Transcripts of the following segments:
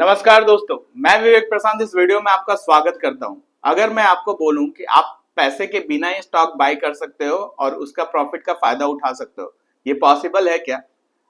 नमस्कार दोस्तों, मैं विवेक प्रशांत इस वीडियो में आपका स्वागत करता हूं। अगर मैं आपको बोलूं कि आप पैसे के बिना ही स्टॉक बाय कर सकते हो और उसका प्रॉफिट का फायदा उठा सकते हो, ये पॉसिबल है क्या?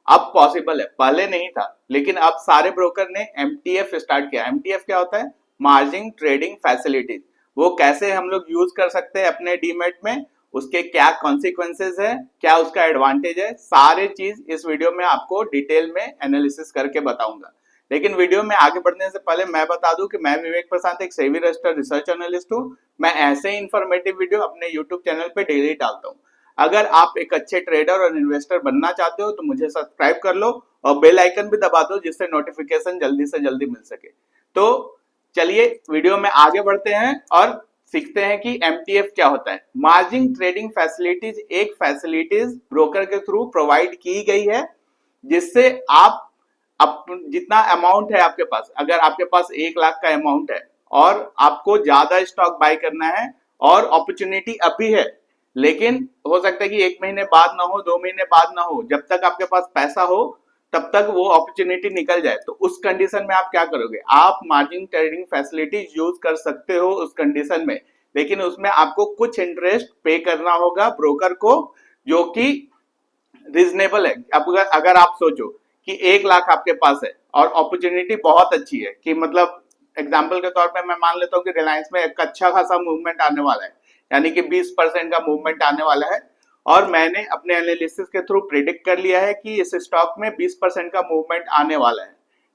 अब पॉसिबल है, पहले नहीं था, लेकिन अब सारे ब्रोकर ने एमटीएफ स्टार्ट किया। एमटीएफ क्या होता है? Margin trading facilities. वो कैसे हम लोग यूज कर सकते हैं अपने डीमेट में, उसके क्या कॉन्सिक्वेंसेज है, क्या उसका एडवांटेज है, सारे चीज इस वीडियो में आपको डिटेल में एनालिसिस करके बताऊंगा। लेकिन वीडियो में आगे बढ़ने से पहले मैं बता दूं कि मैं विवेक प्रशांत एक सेबी रजिस्टर्ड रिसर्च एनालिस्ट हूं। मैं ऐसे ही इंफॉर्मेटिव वीडियो अपने यूट्यूब चैनल पे डेली डालता हूं। अगर आप एक अच्छे ट्रेडर और इन्वेस्टर बनना चाहते हो तो मुझे सब्सक्राइब कर लो और बेल आइकन भी दबा दो, जिससे नोटिफिकेशन जल्दी से जल्दी मिल सके। तो चलिए वीडियो में आगे बढ़ते हैं और सीखते हैं कि एमटीएफ क्या होता है। मार्जिन ट्रेडिंग फैसिलिटीज एक फैसिलिटीज ब्रोकर के थ्रू प्रोवाइड की गई है, जिससे आप जितना अमाउंट है आपके पास, अगर आपके पास 1 लाख का अमाउंट है और आपको ज्यादा स्टॉक बाय करना है और अपॉर्चुनिटी अभी है, लेकिन हो सकता है कि 1 महीने बाद ना हो, 2 महीने बाद ना हो, जब तक आपके पास पैसा हो तब तक वो अपॉर्चुनिटी निकल जाए, तो उस कंडीशन में आप क्या करोगे? आप मार्जिन ट्रेडिंग फैसिलिटी यूज कर सकते हो उस कंडीशन में, लेकिन उसमें आपको कुछ इंटरेस्ट पे करना होगा ब्रोकर को, जो कि रीजनेबल है। अब अगर आप सोचो कि 1 लाख आपके पास है और अपॉर्चुनिटी बहुत अच्छी है, कि मतलब एग्जाम्पल के तौर पे मैं मान लेता हूँ कि रिलायंस में एक अच्छा खासा मूवमेंट आने वाला है, यानी कि 20% का मूवमेंट आने वाला है, और मैंने अपने एनालिसिस के थ्रू प्रिडिक्ट कर लिया है कि इस स्टॉक में 20% का मूवमेंट आने वाला है,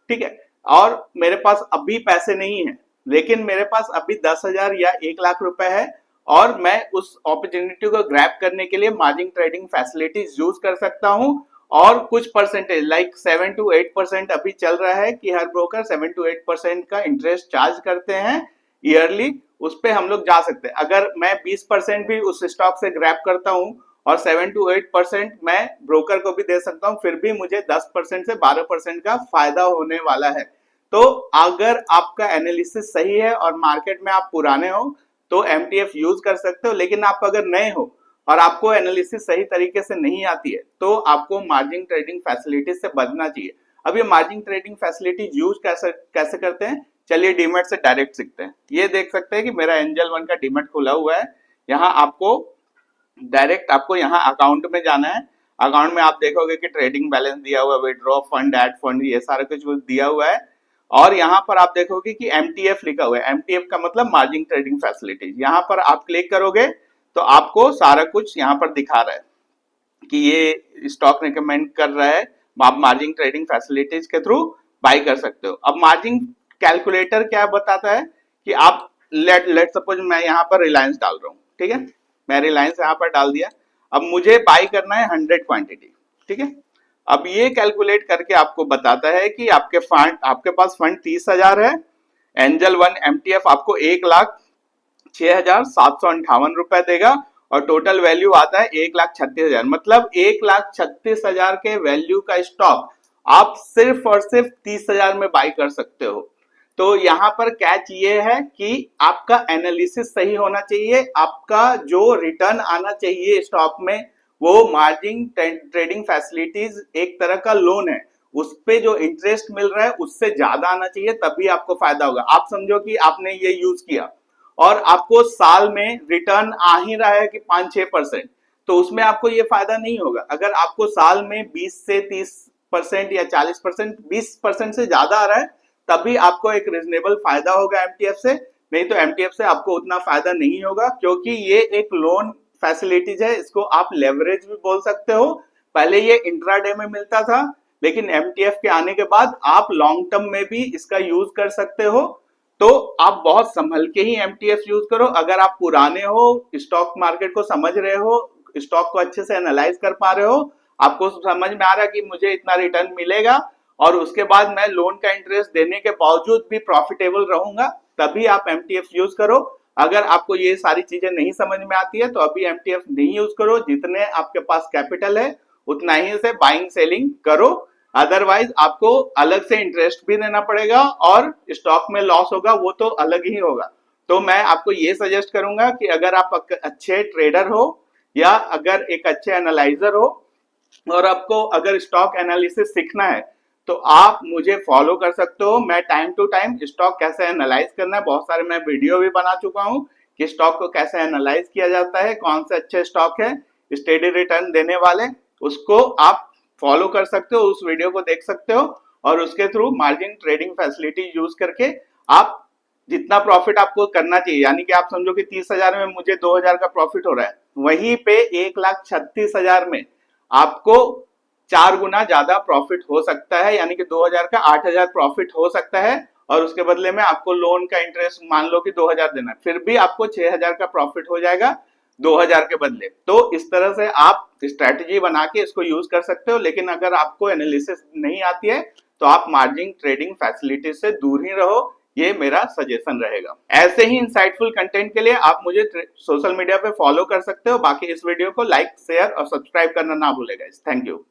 ठीक है। और मेरे पास अभी पैसे नहीं है, लेकिन मेरे पास अभी 10,000 या 1 लाख रुपए है, और मैं उस अपॉर्चुनिटी को ग्रैब करने के लिए मार्जिन ट्रेडिंग फैसिलिटीज यूज कर सकता हूं। और कुछ परसेंटेज लाइक 7 to 8% अभी चल रहा है कि हर ब्रोकर 7 to 8% का इंटरेस्ट चार्ज करते हैं ईयरली, उस पे हम लोग जा सकते हैं। अगर मैं 20% भी उस स्टॉक से ग्रैब करता हूं और 7 to 8% मैं ब्रोकर को भी दे सकता हूं, फिर भी मुझे 10% से 12% का फायदा होने वाला है। तो अगर आपका एनालिसिस सही है और मार्केट में आप पुराने हो तो एमटीएफ यूज कर सकते हो, लेकिन आप अगर नए हो और आपको एनालिसिस सही तरीके से नहीं आती है तो आपको मार्जिन ट्रेडिंग फैसिलिटीज से बचना चाहिए। अब ये मार्जिन ट्रेडिंग फैसिलिटीज यूज कैसे कैसे करते हैं, चलिए डीमेट से डायरेक्ट सीखते हैं। ये देख सकते हैं कि मेरा एंजल वन का डीमेट खुला हुआ है। यहाँ आपको डायरेक्ट आपको यहाँ अकाउंट में जाना है। अकाउंट में आप देखोगे कि ट्रेडिंग बैलेंस दिया हुआ है, विड्रॉ फंड, ऐड फंड, ये सारा कुछ दिया हुआ है। और यहाँ पर आप देखोगे कि एमटीएफ लिखा हुआ है। एमटीएफ का मतलब मार्जिन ट्रेडिंग फैसिलिटीज। यहाँ पर आप क्लिक करोगे तो आपको सारा कुछ यहाँ पर दिखा रहा है कि ये स्टॉक रिकमेंड कर रहा है, आप मार्जिन ट्रेडिंग फैसिलिटीज के थ्रू बाय कर सकते हो। अब मार्जिन कैलकुलेटर क्या बताता है कि आप लेट सपोज मैं यहाँ पर रिलायंस डाल रहा हूँ, ठीक है, मैं रिलायंस यहाँ पर डाल दिया। अब मुझे बाय करना है 100 क्वांटिटी, ठीक है। अब ये कैलकुलेट करके आपको बताता है कि आपके पास फंड 30,000 है। एंजल वन एमटीएफ आपको 1,06,758 रुपए देगा और टोटल वैल्यू आता है 1,36,000। मतलब 1,36,000 के वैल्यू का स्टॉक आप सिर्फ और सिर्फ 30,000 में बाई कर सकते हो। तो यहाँ पर कैच ये है कि आपका एनालिसिस सही होना चाहिए, आपका जो रिटर्न आना चाहिए स्टॉक में, वो मार्जिन ट्रेडिंग फैसिलिटीज एक तरह का लोन है, उस पे जो इंटरेस्ट मिल रहा है उससे ज्यादा आना चाहिए, तभी आपको फायदा होगा। आप समझो कि आपने ये यूज किया और आपको साल में रिटर्न आ ही रहा है कि 5-6%, तो उसमें आपको ये फायदा नहीं होगा। अगर आपको साल में 20 से 30% या 40%, 20% से ज्यादा आ रहा है, तभी आपको एक रीजनेबल फायदा होगा एमटीएफ से, नहीं तो एमटीएफ से आपको उतना फायदा नहीं होगा, क्योंकि ये एक लोन फैसिलिटीज है। इसको आप लेवरेज भी बोल सकते हो। पहले ये इंट्राडे में मिलता था, लेकिन एमटीएफ के आने के बाद आप लॉन्ग टर्म में भी इसका यूज कर सकते हो। तो आप बहुत संभल के ही एमटीएफ यूज करो। अगर आप पुराने हो, स्टॉक मार्केट को समझ रहे हो, स्टॉक को अच्छे से एनालाइज कर पा रहे हो, आपको समझ में आ रहा है कि मुझे इतना रिटर्न मिलेगा और उसके बाद मैं लोन का इंटरेस्ट देने के बावजूद भी प्रॉफिटेबल रहूंगा, तभी आप एमटीएफ यूज करो। अगर आपको ये सारी चीजें नहीं समझ में आती है तो अभी एमटीएफ नहीं यूज करो। जितने आपके पास कैपिटल है उतना ही से बाइंग सेलिंग करो, अदरवाइज आपको अलग से इंटरेस्ट भी देना पड़ेगा और स्टॉक में लॉस होगा, वो तो अलग ही होगा। तो मैं आपको ये सजेस्ट करूंगा कि अगर आप अच्छे ट्रेडर हो या अगर एक अच्छे एनालाइजर हो और आपको अगर स्टॉक एनालिसिस सीखना है, तो आप मुझे फॉलो कर सकते हो। मैं टाइम टू टाइम स्टॉक कैसे एनालाइज करना है, बहुत सारे मैं वीडियो भी बना चुका हूँ कि स्टॉक को कैसे एनालाइज किया जाता है, कौन से अच्छे स्टॉक है स्टेडी रिटर्न देने वाले, उसको आप फॉलो कर सकते हो, उस वीडियो को देख सकते हो और उसके through margin trading facility use करके आप जितना प्रॉफिट आपको करना चाहिए, यानी कि आप समझो कि 30,000 में मुझे 2,000 का प्रॉफिट हो रहा है, वहीं पे 1,36,000 में आपको 4 गुना ज्यादा प्रॉफिट हो सकता है, यानी कि 2,000 का 8,000 प्रॉफिट हो सकता है और उसके बदले में आपको लोन का इंटरेस्ट मान लो कि 2,000 देना है, फिर भी आपको 6,000 का प्रॉफिट हो जाएगा 2,000 के बदले। तो इस तरह से आप स्ट्रेटेजी बना के इसको यूज कर सकते हो। लेकिन अगर आपको एनालिसिस नहीं आती है तो आप मार्जिन ट्रेडिंग फैसिलिटी से दूर ही रहो, ये मेरा सजेशन रहेगा। ऐसे ही इंसाइटफुल कंटेंट के लिए आप मुझे सोशल मीडिया पे फॉलो कर सकते हो। बाकी इस वीडियो को लाइक, शेयर और सब्सक्राइब करना ना भूलेगा। Thank you.